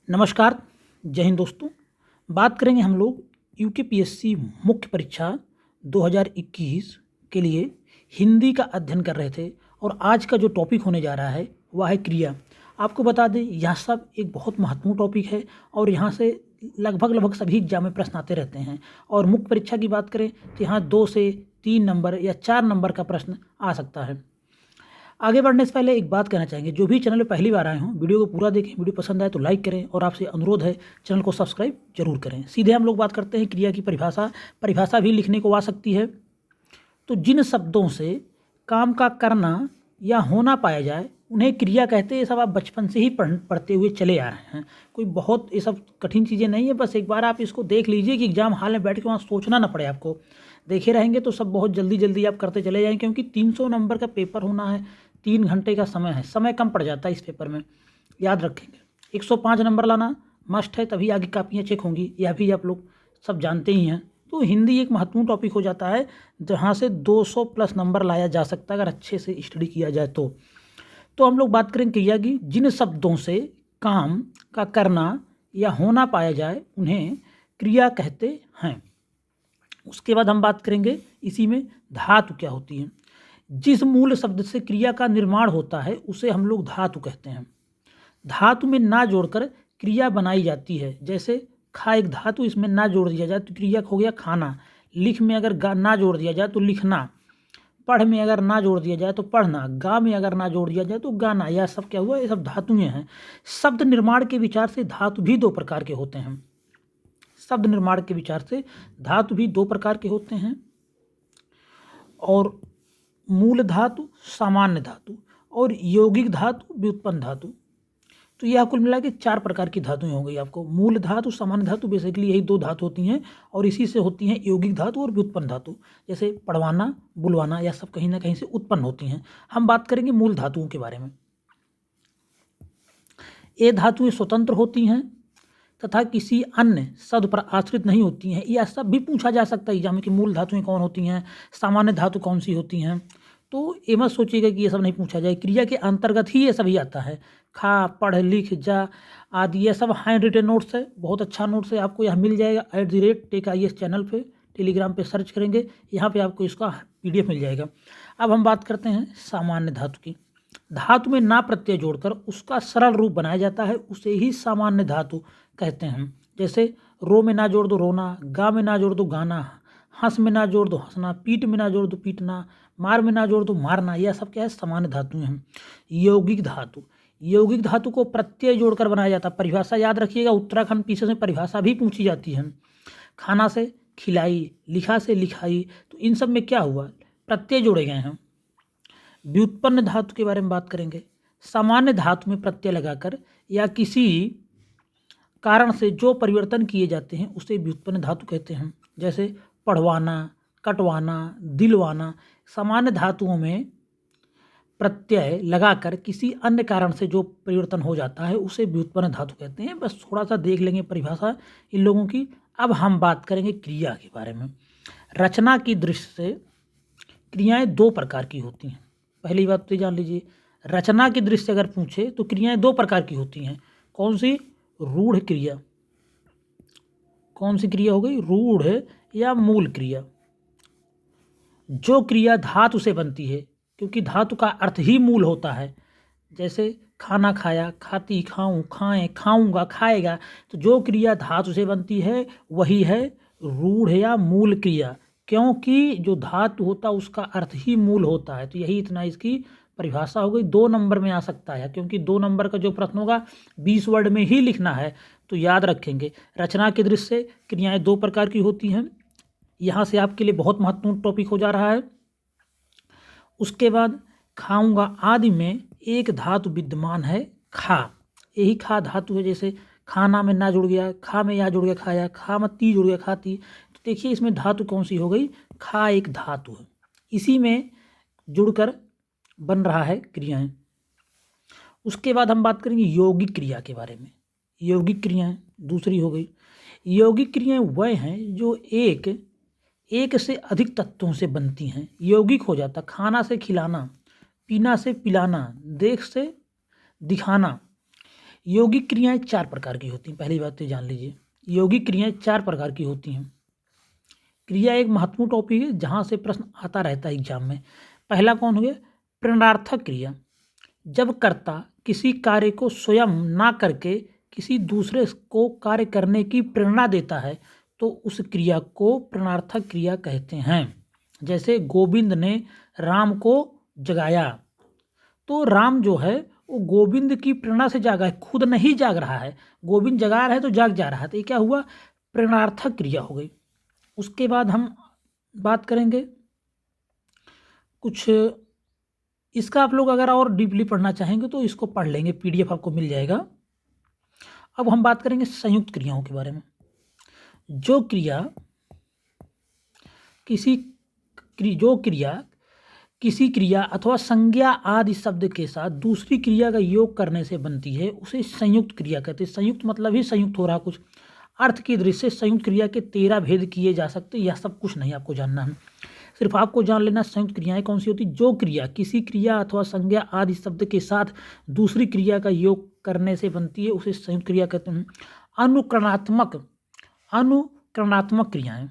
नमस्कार, जय हिंद दोस्तों। बात करेंगे हम लोग यूकेपीएससी मुख्य परीक्षा 2021 के लिए हिंदी का अध्ययन कर रहे थे और आज का जो टॉपिक होने जा रहा है वह है क्रिया। आपको बता दें यह सब एक बहुत महत्वपूर्ण टॉपिक है और यहाँ से लगभग सभी एग्जाम में प्रश्न आते रहते हैं। और मुख्य परीक्षा की बात करें तो यहाँ 2 से 3 नंबर या 4 नंबर का प्रश्न आ सकता है। आगे बढ़ने से पहले एक बात कहना चाहेंगे, जो भी चैनल पे पहली बार आए हों वीडियो को पूरा देखें, वीडियो पसंद आए तो लाइक करें और आपसे अनुरोध है चैनल को सब्सक्राइब जरूर करें। सीधे हम लोग बात करते हैं क्रिया की परिभाषा भी लिखने को आ सकती है। तो जिन शब्दों से काम का करना या होना पाया जाए उन्हें क्रिया कहते हैं। ये सब आप बचपन से ही पढ़ते हुए चले आ रहे हैं, कोई बहुत ये सब कठिन चीज़ें नहीं है। बस एक बार आप इसको देख लीजिए कि एग्जाम हॉल में बैठ के वहाँ सोचना ना पड़े आपको। देखे रहेंगे तो सब बहुत जल्दी आप करते चले जाएंगे, क्योंकि 300 नंबर का पेपर होना है, 3 घंटे का समय है, समय कम पड़ जाता है इस पेपर में, याद रखेंगे। 105 नंबर लाना मस्ट है, तभी आगे कापियाँ चेक होंगी, यह भी आप लोग सब जानते ही हैं। तो हिंदी एक महत्वपूर्ण टॉपिक हो जाता है जहाँ से 200 प्लस नंबर लाया जा सकता है अगर अच्छे से स्टडी किया जाए तो हम लोग बात करें क्रिया की। जिन शब्दों से काम का करना या होना पाया जाए उन्हें क्रिया कहते हैं। उसके बाद हम बात करेंगे इसी में धातु क्या होती है। जिस मूल शब्द से क्रिया का निर्माण होता है उसे हम लोग धातु कहते हैं। धातु में ना जोड़कर क्रिया बनाई जाती है। जैसे खा एक धातु, इसमें ना जोड़ दिया जाए तो क्रिया हो गया खाना। लिख में अगर ना जोड़ दिया जाए तो लिखना। पढ़ में अगर ना जोड़ दिया जाए तो पढ़ना। गा में अगर ना जोड़ दिया जाए तो गाना। यह सब क्या हुआ, ये सब धातुएं हैं। शब्द निर्माण के विचार से धातु भी 2 प्रकार के होते हैं। शब्द निर्माण के विचार से धातु भी 2 प्रकार के होते हैं, और मूल धातु, सामान्य धातु और यौगिक धातु, व्युत्पन्न धातु। तो यह कुल मिला के 4 प्रकार की धातुएं हो गई आपको। मूल धातु, सामान्य धातु, बेसिकली यही 2 धातु होती हैं, और इसी से होती हैं यौगिक धातु और व्युत्पन्न धातु। जैसे पढ़वाना, बुलवाना, यह सब कहीं ना कहीं से उत्पन्न होती हैं। हम बात करेंगे मूल धातुओं के बारे में। ये धातुएं स्वतंत्र होती हैं तथा किसी अन्य शब्द पर आश्रित नहीं होती हैं। यह सब भी पूछा जा सकता है एग्जाम में कि मूल धातुएं कौन होती हैं, सामान्य धातु कौन सी होती हैं। तो ये मत सोचिएगा कि ये सब नहीं पूछा जाए, क्रिया के अंतर्गत ही ये सभी आता है। खा, पढ़, लिख, जा आदि ये सब हैंड रिटन नोट्स है। बहुत अच्छा नोट्स है, आपको यहाँ मिल जाएगा @TechIES चैनल पे, टेलीग्राम पे सर्च करेंगे, यहाँ पे आपको इसका PDF मिल जाएगा। अब हम बात करते हैं सामान्य धातु की। धातु में ना प्रत्यय जोड़कर उसका सरल रूप बनाया जाता है, उसे ही सामान्य धातु कहते हैं। जैसे रो में ना जोड़ दो रोना, गा में ना जोड़ दो गाना, हंस में ना जोड़ दो हंसना, पीठ में ना जोड़ दो पीटना, मार में ना जोड़ दो मारना। यह सब क्या है, सामान्य धातुएं हैं। यौगिक धातु, यौगिक धातु को प्रत्यय जोड़कर बनाया जाता है। परिभाषा याद रखिएगा, उत्तराखंड पीछे से परिभाषा भी पूछी जाती है। खाना से खिलाई, लिखा से लिखाई, तो इन सब में क्या हुआ, प्रत्यय जोड़े गए हैं। व्युत्पन्न धातु के बारे में बात करेंगे। सामान्य धातु में प्रत्यय लगाकर या किसी कारण से जो परिवर्तन किए जाते हैं उसे व्युत्पन्न धातु कहते हैं। जैसे पढ़वाना, कटवाना, दिलवाना। सामान्य धातुओं में प्रत्यय लगाकर किसी अन्य कारण से जो परिवर्तन हो जाता है उसे व्युत्पन्न धातु कहते हैं। बस थोड़ा सा देख लेंगे परिभाषा इन लोगों की। अब हम बात करेंगे क्रिया के बारे में। रचना की दृष्टि से क्रियाएं 2 प्रकार की होती हैं। पहली बात तो जान लीजिए, रचना की दृष्टि से अगर पूछे तो क्रियाएं 2 प्रकार की होती हैं। कौन सी, रूढ़ क्रिया। कौन सी क्रिया हो गई, रूढ़ या मूल क्रिया। जो क्रिया धातु से बनती है, क्योंकि धातु का अर्थ ही मूल होता है। जैसे खाना खाया, खाती, खाऊं, खाएं, खाऊंगा, खाएगा। तो जो क्रिया धातु से बनती है वही है रूढ़ या मूल क्रिया, क्योंकि जो धातु होता है उसका अर्थ ही मूल होता है। तो यही इतना इसकी परिभाषा हो गई। 2 नंबर में आ सकता है, क्योंकि 2 नंबर का जो प्रश्न होगा 20 वर्ड में ही लिखना है, तो याद रखेंगे। रचना की दृष्टि से क्रियाएं 2 प्रकार की होती हैं। यहाँ से आपके लिए बहुत महत्वपूर्ण टॉपिक हो जा रहा है। उसके बाद खाऊंगा आदि में एक धातु विद्यमान है, खा। यही खा धातु है। जैसे खाना में ना जुड़ गया, खा में या जुड़ गया खाया, खा में ती जुड़ गया खाती। तो देखिए इसमें धातु कौन सी हो गई, खा एक धातु है, इसी में जुड़कर बन रहा है क्रियाएं। उसके बाद हम बात करेंगे यौगिक क्रिया के बारे में। यौगिक क्रियाएं दूसरी हो गई। यौगिक क्रियाएं वह हैं जो एक से अधिक तत्वों से बनती हैं। यौगिक हो जाता खाना से खिलाना, पीना से पिलाना, देख से दिखाना। यौगिक क्रियाएं 4 प्रकार की होती हैं। पहली बात तो जान लीजिए, यौगिक क्रियाएं 4 प्रकार की होती हैं। क्रिया एक महत्वपूर्ण टॉपिक है जहाँ से प्रश्न आता रहता है एग्जाम में। पहला कौन हो गया? प्रेरणार्थक क्रिया। जब कर्ता किसी कार्य को स्वयं ना करके किसी दूसरे को कार्य करने की प्रेरणा देता है तो उस क्रिया को प्रेरणार्थक क्रिया कहते हैं। जैसे गोविंद ने राम को जगाया, तो राम जो है वो गोविंद की प्रेरणा से जागा है, खुद नहीं जाग रहा है। गोविंद जगा रहा है तो जाग जा रहा है, तो ये क्या हुआ? प्रेरणार्थक क्रिया हो गई। उसके बाद हम बात करेंगे कुछ, इसका आप लोग अगर और डीपली पढ़ना चाहेंगे तो इसको पढ़ लेंगे, PDF आपको मिल जाएगा। अब हम बात करेंगे संयुक्त क्रियाओं के बारे में। जो क्रिया किसी क्रिया अथवा संज्ञा आदि शब्द के साथ दूसरी क्रिया का योग करने से बनती है उसे संयुक्त क्रिया कहते हैं। संयुक्त मतलब ही संयुक्त हो रहा कुछ। अर्थ की दृष्टि से संयुक्त क्रिया के 13 भेद किए जा सकते, यह सब कुछ नहीं आपको जानना है, सिर्फ आपको जान लेना संयुक्त क्रियाएं कौन सी होती। जो क्रिया किसी क्रिया अथवा संज्ञा आदि शब्द के साथ दूसरी क्रिया का योग करने से बनती है उसे संयुक्त क्रिया कहते हैं। अनुकरणात्मक क्रियाएं,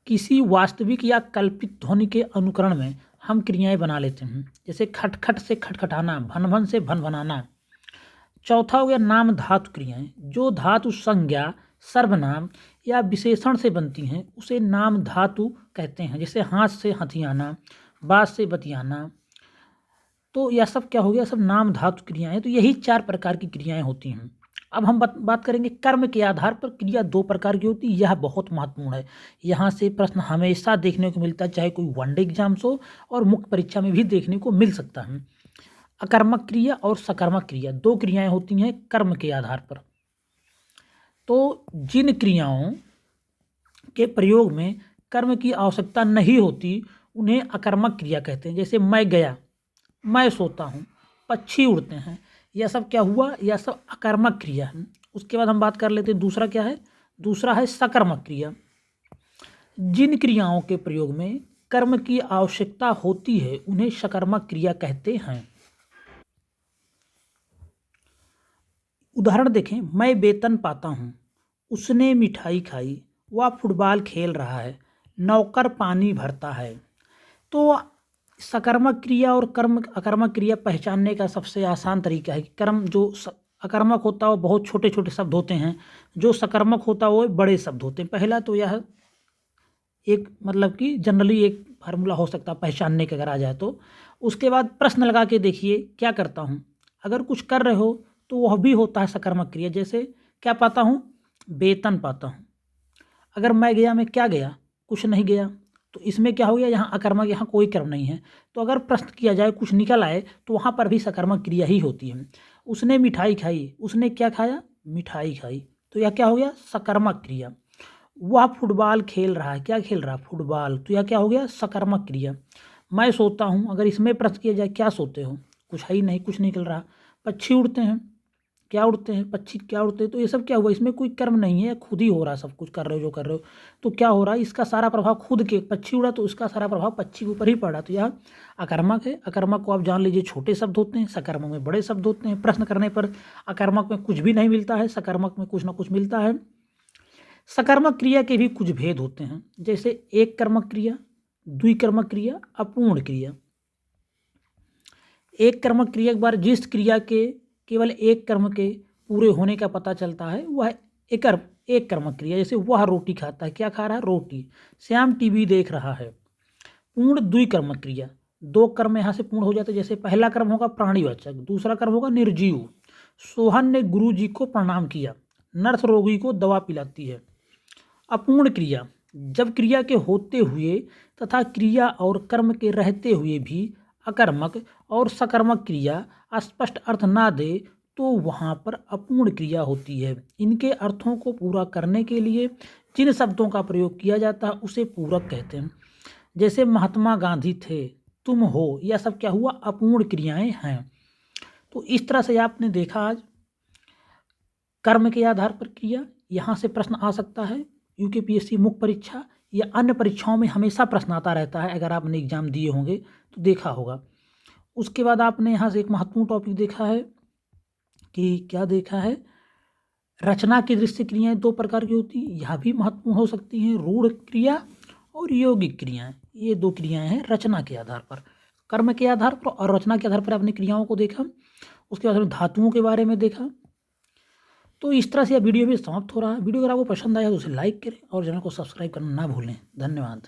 किसी वास्तविक या कल्पित ध्वनि के अनुकरण में हम क्रियाएं बना लेते हैं। जैसे खटखट से खटखटाना, भन से भन। चौथा हो गया नाम धातु क्रियाएं। जो धातु संज्ञा, सर्वनाम या विशेषण से बनती हैं उसे नाम धातु कहते हैं। जैसे हाथ से हथियाना, बात से बतियाना, तो यह सब क्या हो गया? सब नाम धातु क्रियाएं। तो यही 4 प्रकार की क्रियाएं होती हैं। अब हम बात करेंगे कर्म के आधार पर क्रिया 2 प्रकार की होती है। यह बहुत महत्वपूर्ण है, यहाँ से प्रश्न हमेशा देखने को मिलता है, चाहे कोई वनडे एग्जाम्स हो और मुख्य परीक्षा में भी देखने को मिल सकता है। अकर्मक क्रिया और सकर्मक क्रिया 2 क्रियाएं होती हैं कर्म के आधार पर। तो जिन क्रियाओं के प्रयोग में कर्म की आवश्यकता नहीं होती उन्हें अकर्मक क्रिया कहते हैं। जैसे मैं गया, मैं सोता हूँ, पक्षी उड़ते हैं, यह सब क्या हुआ? यह सब अकर्मक क्रिया है। उसके बाद हम बात कर लेते हैं दूसरा क्या है? दूसरा है सकर्मक क्रिया। जिन क्रियाओं के प्रयोग में कर्म की आवश्यकता होती है उन्हें सकर्मक क्रिया कहते हैं। उदाहरण देखें, मैं वेतन पाता हूँ, उसने मिठाई खाई, वह फुटबॉल खेल रहा है, नौकर पानी भरता है। तो सकर्मक क्रिया और अकर्मक क्रिया पहचानने का सबसे आसान तरीका है कि कर्म जो अकर्मक होता है वो बहुत छोटे छोटे शब्द होते हैं, जो सकर्मक होता है वो बड़े शब्द होते हैं। पहला तो यह एक मतलब कि जनरली एक फार्मूला हो सकता है पहचानने का अगर आ जाए तो। उसके बाद प्रश्न लगा के देखिए क्या करता हूँ। अगर कुछ कर रहे हो तो वह भी होता है सकर्मक क्रिया। जैसे क्या पाता हूँ? वेतन पाता हूँ। अगर मैं गया, मैं क्या गया? कुछ नहीं गया, तो इसमें क्या हो गया? यहाँ अकर्मक, यहाँ कोई कर्म नहीं है। तो अगर प्रश्न किया जाए कुछ निकल आए तो वहाँ पर भी सकर्मक क्रिया ही होती है। उसने मिठाई खाई, उसने क्या खाया? मिठाई खाई, तो यह क्या हो गया? सकर्मक क्रिया। वह फुटबॉल खेल रहा है, क्या खेल रहा है? फुटबॉल, तो यह क्या हो गया? सकर्मक क्रिया। मैं सोता हूँ, अगर इसमें प्रश्न किया जाए क्या सोते हो? कुछ है ही नहीं, कुछ निकल रहा। पक्षी उड़ते हैं, क्या उड़ते हैं? पक्षी क्या उड़ते हैं? तो ये सब क्या हुआ? इसमें कोई कर्म नहीं है, खुद ही हो रहा, सब कुछ कर रहे हो जो कर रहे हो। तो क्या हो रहा है? इसका सारा प्रभाव खुद के, पक्षी उड़ा तो उसका सारा प्रभाव पक्षी के ऊपर ही पड़ा, तो यह अकर्मक है। अकर्मक को आप जान लीजिए छोटे शब्द होते हैं, सकर्मक में बड़े शब्द होते हैं। प्रश्न करने पर अकर्मक में कुछ भी नहीं मिलता है, सकर्मक में कुछ ना कुछ मिलता है। सकर्मक क्रिया के भी कुछ भेद होते हैं, जैसे एक कर्मक क्रिया, द्विकर्मक क्रिया, अपूर्ण क्रिया। एक कर्मक क्रिया के बार जिस क्रिया के केवल एक कर्म के पूरे होने का पता चलता है वह एक कर्मक क्रिया। जैसे वह रोटी खाता है, क्या खा रहा है? रोटी। श्याम टीवी देख रहा है। पूर्ण द्विकर्मक क्रिया, 2 कर्म यहाँ से पूर्ण हो जाते हैं। जैसे पहला कर्म होगा प्राणीवाचक, दूसरा कर्म होगा निर्जीव। सोहन ने गुरु जी को प्रणाम किया, नर्स रोगी को दवा पिलाती है। अपूर्ण क्रिया, जब क्रिया के होते हुए तथा क्रिया और कर्म के रहते हुए भी अकर्मक और सकर्मक क्रिया स्पष्ट अर्थ ना दे तो वहाँ पर अपूर्ण क्रिया होती है। इनके अर्थों को पूरा करने के लिए जिन शब्दों का प्रयोग किया जाता है उसे पूरक कहते हैं। जैसे महात्मा गांधी थे, तुम हो, यह सब क्या हुआ? अपूर्ण क्रियाएं हैं। तो इस तरह से आपने देखा आज कर्म के आधार पर क्रिया। यहाँ से प्रश्न आ सकता है UPSC मुख्य परीक्षा या अन्य परीक्षाओं में हमेशा प्रश्न आता रहता है, अगर आपने एग्जाम दिए होंगे तो देखा होगा। उसके बाद आपने यहाँ से एक महत्वपूर्ण टॉपिक देखा है कि क्या देखा है, रचना की दृष्टि क्रियाएं 2 प्रकार की होती हैं, यह भी महत्वपूर्ण हो सकती हैं, रूढ़ क्रिया और यौगिक क्रियाएं। ये 2 क्रियाएं हैं रचना के आधार पर, कर्म के आधार पर और रचना के आधार पर आपने क्रियाओं को देखा। उसके बाद हमने धातुओं के बारे में देखा। तो इस तरह से यह वीडियो भी समाप्त हो रहा है। वीडियो अगर आपको पसंद आया तो उसे लाइक करें और चैनल को सब्सक्राइब करना ना भूलें। धन्यवाद।